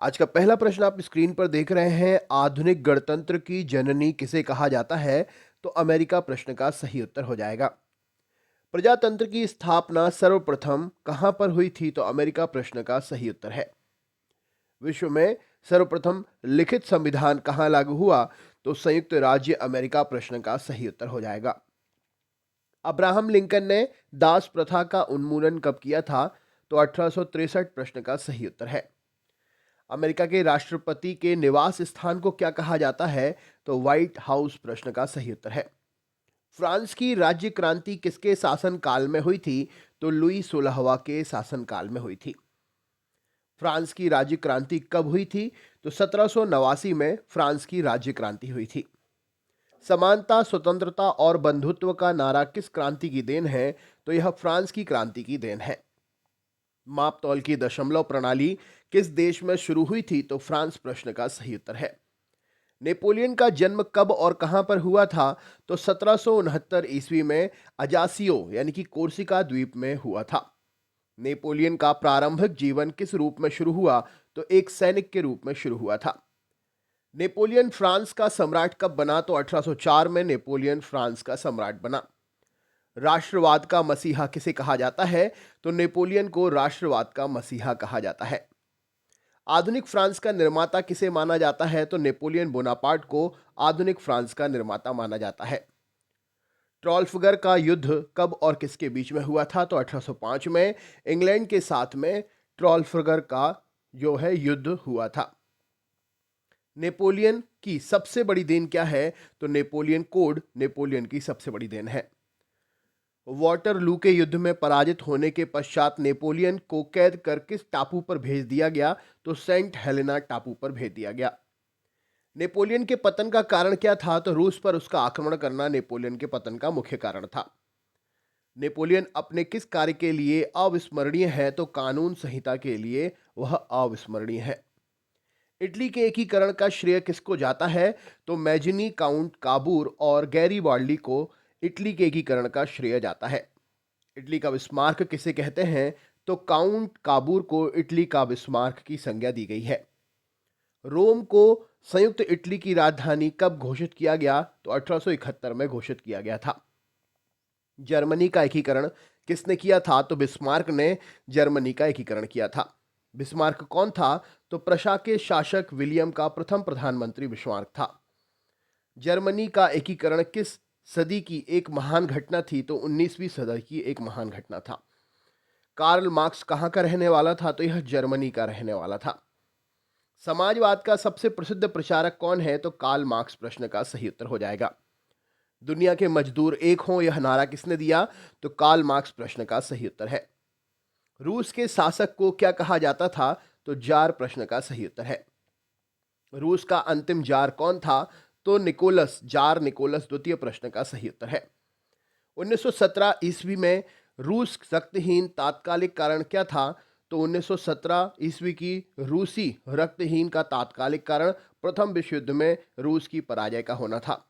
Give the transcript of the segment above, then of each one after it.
आज का पहला प्रश्न आप स्क्रीन पर देख रहे हैं। आधुनिक गणतंत्र की जननी किसे कहा जाता है? तो अमेरिका प्रश्न का सही उत्तर हो जाएगा। प्रजातंत्र की स्थापना सर्वप्रथम कहां पर हुई थी? तो अमेरिका प्रश्न का सही उत्तर है। विश्व में सर्वप्रथम लिखित संविधान कहां लागू हुआ? तो संयुक्त राज्य अमेरिका प्रश्न का सही उत्तर हो जाएगा। अब्राहम लिंकन ने दास प्रथा का उन्मूलन कब किया था? तो 1863 प्रश्न का सही उत्तर है। अमेरिका के राष्ट्रपति के निवास स्थान को क्या कहा जाता है? तो व्हाइट हाउस प्रश्न का सही उत्तर है। फ्रांस की राज्य क्रांति किसके शासन काल में हुई थी? तो लुई 16वां के शासन काल में हुई थी। फ्रांस की राज्य क्रांति कब हुई थी? तो 1789 में फ्रांस की राज्य क्रांति हुई थी। समानता, स्वतंत्रता और बंधुत्व का नारा किस क्रांति की देन है? तो यह फ्रांस की क्रांति की देन है। माप तौल की दशमलव प्रणाली किस देश में शुरू हुई थी? तो फ्रांस प्रश्न का सही उत्तर है। नेपोलियन का जन्म कब और कहां पर हुआ था? तो 1769 ईस्वी में अजासियो यानी कि कोर्सिका द्वीप में हुआ था। नेपोलियन का प्रारंभिक जीवन किस रूप में शुरू हुआ? तो एक सैनिक के रूप में शुरू हुआ था। नेपोलियन फ्रांस का सम्राट कब बना? तो 1804 में नेपोलियन फ्रांस का सम्राट बना। राष्ट्रवाद का मसीहा किसे कहा जाता है? तो नेपोलियन को राष्ट्रवाद का मसीहा कहा जाता है। आधुनिक फ्रांस का निर्माता किसे माना जाता है? तो नेपोलियन बोनापार्ट को आधुनिक फ्रांस का निर्माता माना जाता है। ट्राफल्गर का युद्ध कब और किसके बीच में हुआ था? तो 1805 में इंग्लैंड के साथ में ट्राफल्गर का जो है युद्ध हुआ था। नेपोलियन की सबसे बड़ी देन क्या है? तो नेपोलियन कोड नेपोलियन की सबसे बड़ी देन है। वाटरलू के युद्ध में पराजित होने के पश्चात नेपोलियन को कैद कर किस टापू पर भेज दिया गया? तो सेंट हेलेना टापू पर भेज दिया गया। नेपोलियन के पतन का कारण क्या था? तो रूस पर उसका आक्रमण करना नेपोलियन के पतन का मुख्य कारण था। नेपोलियन अपने किस कार्य के लिए अविस्मरणीय है? तो कानून संहिता के लिए वह अविस्मरणीय है। इटली के एकीकरण का श्रेय किसको जाता है? तो मैजिनी, काउंट काबूर और गैरीबाल्डी को इटली के एकीकरण का श्रेय जाता है। इटली का बिस्मार्क किसे कहते हैं? तो काउंट काबूर को इटली का बिस्मार्क की संज्ञा दी गई है। रोम को संयुक्त इटली की राजधानी कब घोषित किया गया? तो 1871 में घोषित किया गया था। जर्मनी का एकीकरण किसने किया था? तो बिस्मार्क ने जर्मनी का एकीकरण किया था। बिस्मार्क कौन था? तो प्रशा के शासक विलियम का प्रथम प्रधानमंत्री बिस्मार्क था। जर्मनी का एकीकरण किस सदी की एक महान घटना थी? तो 19वीं सदी की एक महान घटना था। कार्ल मार्क्स कहाँ का रहने वाला था? तो यह जर्मनी का रहने वाला था। समाजवाद का सबसे प्रसिद्ध प्रचारक कौन है? तो कार्ल मार्क्स प्रश्न का सही उत्तर हो जाएगा। दुनिया के मजदूर एक हों यह नारा किसने दिया? तो कार्ल मार्क्स प्रश्न का सही उत्तर है। रूस के शासक को क्या कहा जाता था? तो जार प्रश्न का सही उत्तर है। रूस का अंतिम जार कौन था? तो निकोलस, जार निकोलस द्वितीय प्रश्न का सही उत्तर है। 1917 ईस्वी में रूस रक्तहीन तात्कालिक कारण क्या था? तो 1917 ईस्वी की रूसी रक्तहीन का तात्कालिक कारण प्रथम विश्व युद्ध में रूस की पराजय का होना था।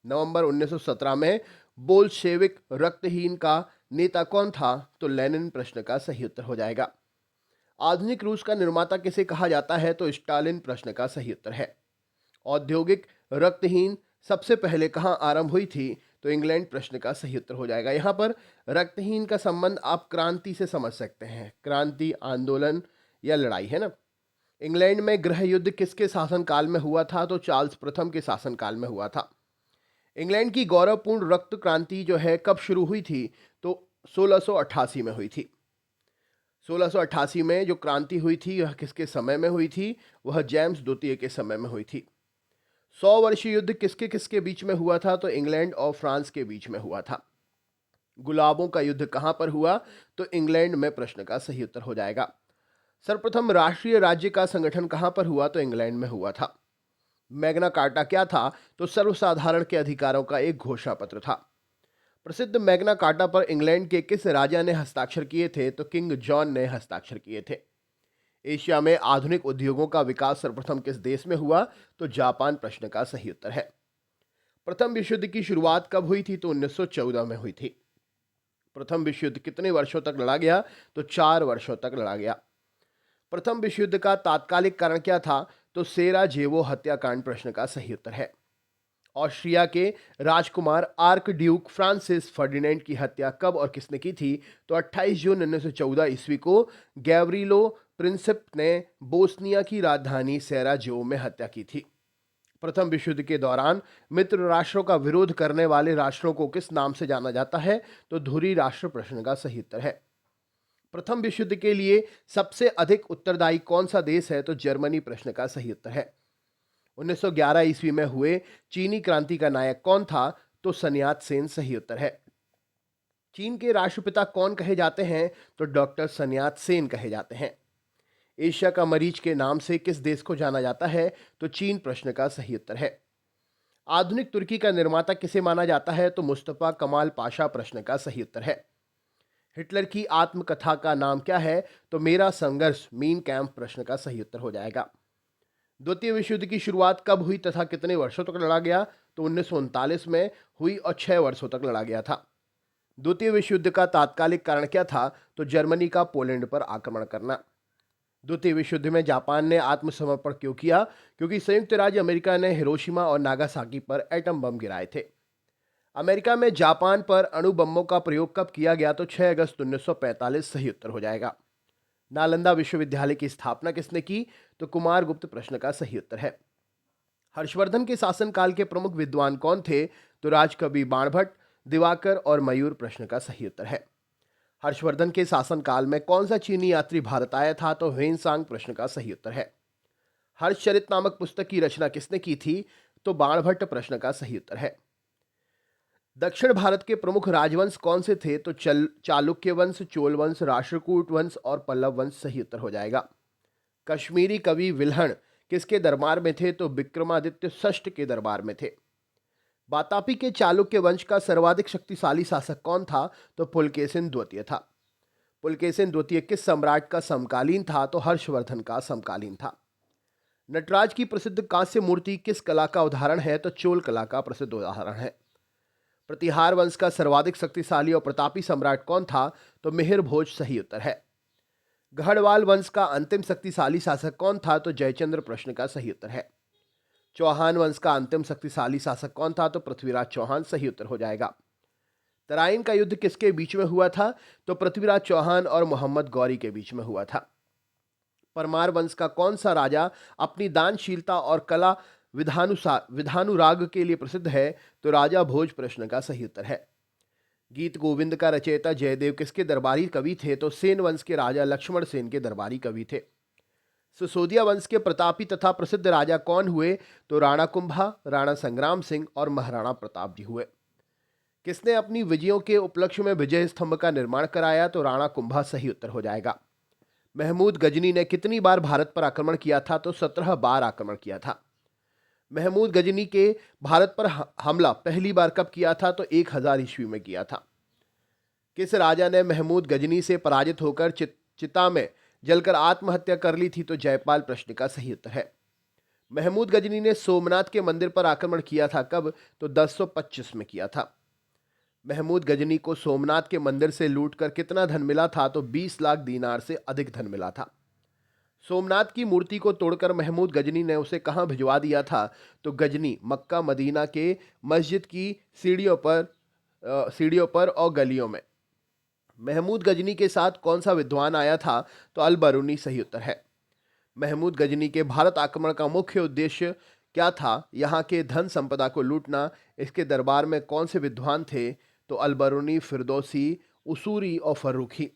नवंबर 1917 में बोल्शेविक रक्तहीन का नेता कौन था? तो लेनिन प्रश्न का सही उत्तर हो जाएगा। आधुनिक रूस का निर्माता किसे कहा जाता है? तो स्टालिन प्रश्न का सही उत्तर है। औद्योगिक रक्तहीन सबसे पहले कहां आरंभ हुई थी? तो इंग्लैंड प्रश्न का सही उत्तर हो जाएगा। यहां पर रक्तहीन का संबंध आप क्रांति से समझ सकते हैं, क्रांति, आंदोलन या लड़ाई, है ना। इंग्लैंड में गृह युद्ध किसके शासनकाल में हुआ था? तो चार्ल्स प्रथम के शासनकाल में हुआ था। इंग्लैंड की गौरवपूर्ण रक्त क्रांति जो है कब शुरू हुई थी? तो 1688 में हुई थी। 1688 में जो क्रांति हुई थी वह किसके समय में हुई थी? वह जेम्स द्वितीय के समय में हुई थी। 100 वर्षीय युद्ध किसके किसके बीच में हुआ था? तो इंग्लैंड और फ्रांस के बीच में हुआ था। गुलाबों का युद्ध कहां पर हुआ? तो इंग्लैंड में प्रश्न का सही उत्तर हो जाएगा। सर्वप्रथम राष्ट्रीय राज्य का संगठन कहां पर हुआ? तो इंग्लैंड में हुआ था। मैग्ना कार्टा क्या था? तो सर्वसाधारण के अधिकारों का एक घोषणा पत्र था। प्रसिद्ध मैग्ना कार्टा पर इंग्लैंड के किस राजा ने हस्ताक्षर किए थे? तो किंग जॉन ने हस्ताक्षर किए थे। एशिया में आधुनिक उद्योगों का विकास सर्वप्रथम किस देश में हुआ? तो जापान प्रश्न का सही उत्तर है। प्रथम विश्व युद्ध की शुरुआत कब हुई थी? तो 1914 में हुई थी। प्रथम विश्व युद्ध कितने वर्षों तक लड़ा गया? तो 4 वर्षों तक लड़ा गया। प्रथम विश्व युद्ध का तात्कालिक कारण क्या था? तो सेराजेवो हत्याकांड प्रश्न का सही उत्तर है। ऑस्ट्रिया के राजकुमार आर्क ड्यूक फ्रांसिस फर्डिनेंड की हत्या कब और किसने की थी? तो 28 जून 1914 ईस्वी को गैवरीलो प्रिंसिप ने बोस्निया की राजधानी सेराजेवो में हत्या की थी। प्रथम विश्व युद्ध के दौरान मित्र राष्ट्रों का विरोध करने वाले राष्ट्रों को किस नाम से जाना जाता है? तो धुरी राष्ट्र प्रश्न का सही उत्तर है। प्रथम विश्व युद्ध के लिए सबसे अधिक उत्तरदायी कौन सा देश है? तो जर्मनी प्रश्न का सही उत्तर है। 1911 ईस्वी में हुए चीनी क्रांति का नायक कौन था? तो sun यat-sen सही उत्तर है। चीन के राष्ट्रपिता कौन कहे जाते हैं? तो डॉक्टर sun यat-sen कहे जाते हैं। एशिया का मरीज के नाम से किस देश को जाना जाता है? तो चीन प्रश्न का सही उत्तर है। आधुनिक तुर्की का निर्माता किसे माना जाता है? तो मुस्तफा कमाल पाशा प्रश्न का सही उत्तर है। हिटलर की आत्मकथा का नाम क्या है? तो मेरा संघर्ष मीन कैंप प्रश्न का सही उत्तर हो जाएगा। द्वितीय विश्व युद्ध की शुरुआत कब हुई तथा कितने वर्षों तक लड़ा गया? तो 1939 में हुई और 6 वर्षों तक लड़ा गया था। द्वितीय विश्व युद्ध का तात्कालिक कारण क्या था? तो जर्मनी का पोलैंड पर आक्रमण करना। द्वितीय विश्व युद्ध में जापान ने आत्मसमर्पण क्यों किया? क्योंकि संयुक्त राज्य अमेरिका ने हिरोशिमा और नागासाकी पर एटम बम गिराए थे। अमेरिका में जापान पर अणु बमों का प्रयोग कब किया गया? तो 6 अगस्त 1945 सही उत्तर हो जाएगा। नालंदा विश्वविद्यालय की स्थापना किसने की? तो कुमारगुप्त प्रश्न का सही उत्तर है। हर्षवर्धन के शासनकाल के प्रमुख विद्वान कौन थे? तो राजकवि बाणभट्ट, दिवाकर और मयूर प्रश्न का सही उत्तर है। हर्षवर्धन के शासनकाल में कौन सा चीनी यात्री भारत आया था? तो ह्वेनसांग प्रश्न का सही उत्तर है। हर्षचरित नामक पुस्तक की रचना किसने की थी? तो बाणभट्ट प्रश्न का सही उत्तर है। दक्षिण भारत के प्रमुख राजवंश कौन से थे? तो चालुक्य वंश, चोल वंश, राष्ट्रकूट वंश और पल्लव वंश सही उत्तर हो जाएगा। कश्मीरी कवि विल्हण किसके दरबार में थे? तो विक्रमादित्य षष्ठ के दरबार में थे। वातापी के चालुक्य वंश का सर्वाधिक शक्तिशाली शासक कौन था? तो पुलकेशिन द्वितीय था। पुलकेशिन द्वितीय किस सम्राट का समकालीन था? तो हर्षवर्धन का समकालीन था। नटराज की प्रसिद्ध कांस्य मूर्ति किस कला का उदाहरण है? तो चोल कला का प्रसिद्ध उदाहरण है। प्रतिहार वंश का सर्वाधिक शक्तिशाली और प्रतापी सम्राट कौन था? तो मिहिर भोज सही उत्तर है। गढ़वाल वंश का अंतिम शक्तिशाली शासक कौन था? तो जयचंद्र प्रश्न का सही उत्तर है। चौहान वंश का अंतिम शक्तिशाली शासक कौन था? तो पृथ्वीराज चौहान सही उत्तर हो जाएगा। तराइन का युद्ध किसके बीच में हुआ था? तो पृथ्वीराज चौहान और मोहम्मद गौरी के बीच में हुआ था। परमार वंश का कौन सा राजा अपनी दानशीलता और कला विधानुराग के लिए प्रसिद्ध है? तो राजा भोज प्रश्न का सही उत्तर है। गीत गोविंद का रचयिता जयदेव किसके दरबारी कवि थे? तो सेन वंश के राजा लक्ष्मण सेन के दरबारी कवि थे। सिसोदिया वंश के प्रतापी तथा प्रसिद्ध राजा कौन हुए? तो राणा कुंभा, राणा संग्राम सिंह और महाराणा प्रताप जी हुए। किसने अपनी विजयों के उपलक्ष्य में विजय स्तंभ का निर्माण कराया? तो राणा कुंभा सही उत्तर हो जाएगा। महमूद गजनी ने कितनी बार भारत पर आक्रमण किया था? तो 17 बार आक्रमण किया था। महमूद गजनी के भारत पर हमला पहली बार कब किया था? तो 1000 ईस्वी में किया था। किस राजा ने महमूद गजनी से पराजित होकर चिता में जलकर आत्महत्या कर ली थी? तो जयपाल प्रश्न का सही उत्तर है। महमूद गजनी ने सोमनाथ के मंदिर पर आक्रमण किया था कब? तो 1025 में किया था। महमूद गजनी को सोमनाथ के मंदिर से लूटकर कितना धन मिला था? तो 20 लाख दीनार से अधिक धन मिला था। सोमनाथ की मूर्ति को तोड़कर महमूद गजनी ने उसे कहां भिजवा दिया था? तो गजनी मक्का मदीना के मस्जिद की सीढ़ियों पर और गलियों में। महमूद गजनी के साथ कौन सा विद्वान आया था? तो अल बरूनी सही उत्तर है। महमूद गजनी के भारत आक्रमण का मुख्य उद्देश्य क्या था? यहाँ के धन संपदा को लूटना। इसके दरबार में कौन से विद्वान थे? तो अल बरूनी, फिरदौसी, उसूरी और फर्रुखी।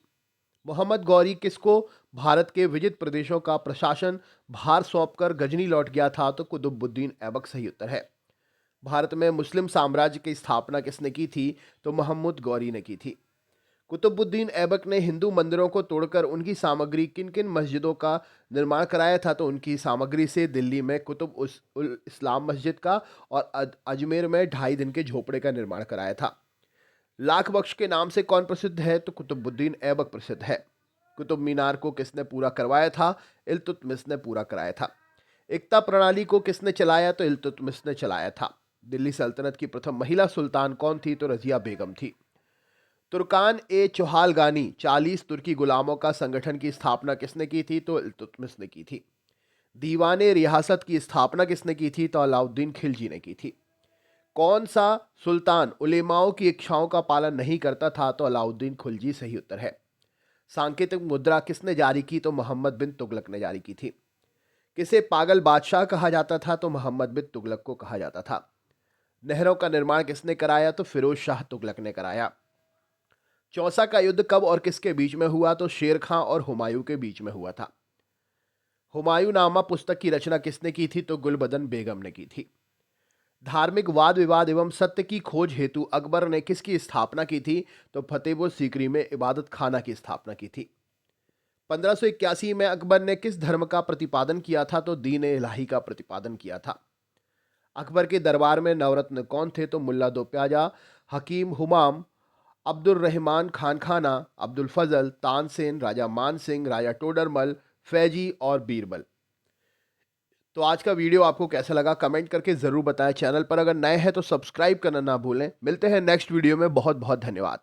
मोहम्मद गौरी किसको भारत के विजित प्रदेशों का प्रशासन भार सौंपकर गजनी लौट गया था? तो कुतुबुद्दीन ऐबक सही उत्तर है। भारत में मुस्लिम साम्राज्य की स्थापना किसने की थी? तो मोहम्मद गौरी ने की थी। कुतुबुद्दीन ऐबक ने हिंदू मंदिरों को तोड़कर उनकी सामग्री किन किन मस्जिदों का निर्माण कराया था? तो उनकी सामग्री से दिल्ली में कुतुब उल इस्लाम मस्जिद का और अजमेर में 2.5 दिन के झोपड़े का निर्माण कराया था। लाख बख्श के नाम से कौन प्रसिद्ध है? तो कुतुबुद्दीन ऐबक प्रसिद्ध है। कुतुब मीनार को किसने पूरा करवाया था? इल्तुतमिश ने पूरा कराया था। एकता प्रणाली को किसने चलाया? तो इल्तुतमिश ने चलाया था। दिल्ली सल्तनत की प्रथम महिला सुल्तान कौन थी? तो रजिया बेगम थी। तुर्कान ए चोहालगानी 40 तुर्की गुलामों का संगठन की स्थापना किसने की थी? तो इल्तुतमिश ने की थी। दीवाने रियासत की स्थापना किसने की थी? तो अलाउद्दीन खिलजी ने की थी। कौन सा सुल्तान उलेमाओं की इच्छाओं का पालन नहीं करता था? तो अलाउद्दीन खिलजी सही उत्तर है। सांकेतिक मुद्रा किसने जारी की? तो मोहम्मद बिन तुगलक ने जारी की थी। किसे पागल बादशाह कहा जाता था? तो मोहम्मद बिन तुगलक को कहा जाता था। नहरों का निर्माण किसने कराया? तो फिरोज शाह तुगलक ने कराया। चौसा का युद्ध कब और किसके बीच में हुआ? तो शेर खां और हुमायूं के बीच में हुआ था। हुमायूं नामा पुस्तक की रचना किसने की थी? तो गुलबदन बेगम ने की थी। धार्मिक वाद विवाद एवं सत्य की खोज हेतु अकबर ने किसकी स्थापना की थी? तो फतेहपुर सीकरी में इबादत खाना की स्थापना की थी। 1581 में अकबर ने किस धर्म का प्रतिपादन किया था? तो दीन ए इलाही का प्रतिपादन किया था। अकबर के दरबार में नवरत्न कौन थे? तो मुल्ला दो प्याजा, हकीम हुमाम, अब्दुल रहमान खान खाना, अब्दुल फजल, तानसेन, राजा मान सिंह, राजा टोडरमल, फैजी और बीरबल। तो आज का वीडियो आपको कैसा लगा कमेंट करके ज़रूर बताएं। चैनल पर अगर नए हैं तो सब्सक्राइब करना ना भूलें। मिलते हैं नेक्स्ट वीडियो में। बहुत बहुत धन्यवाद।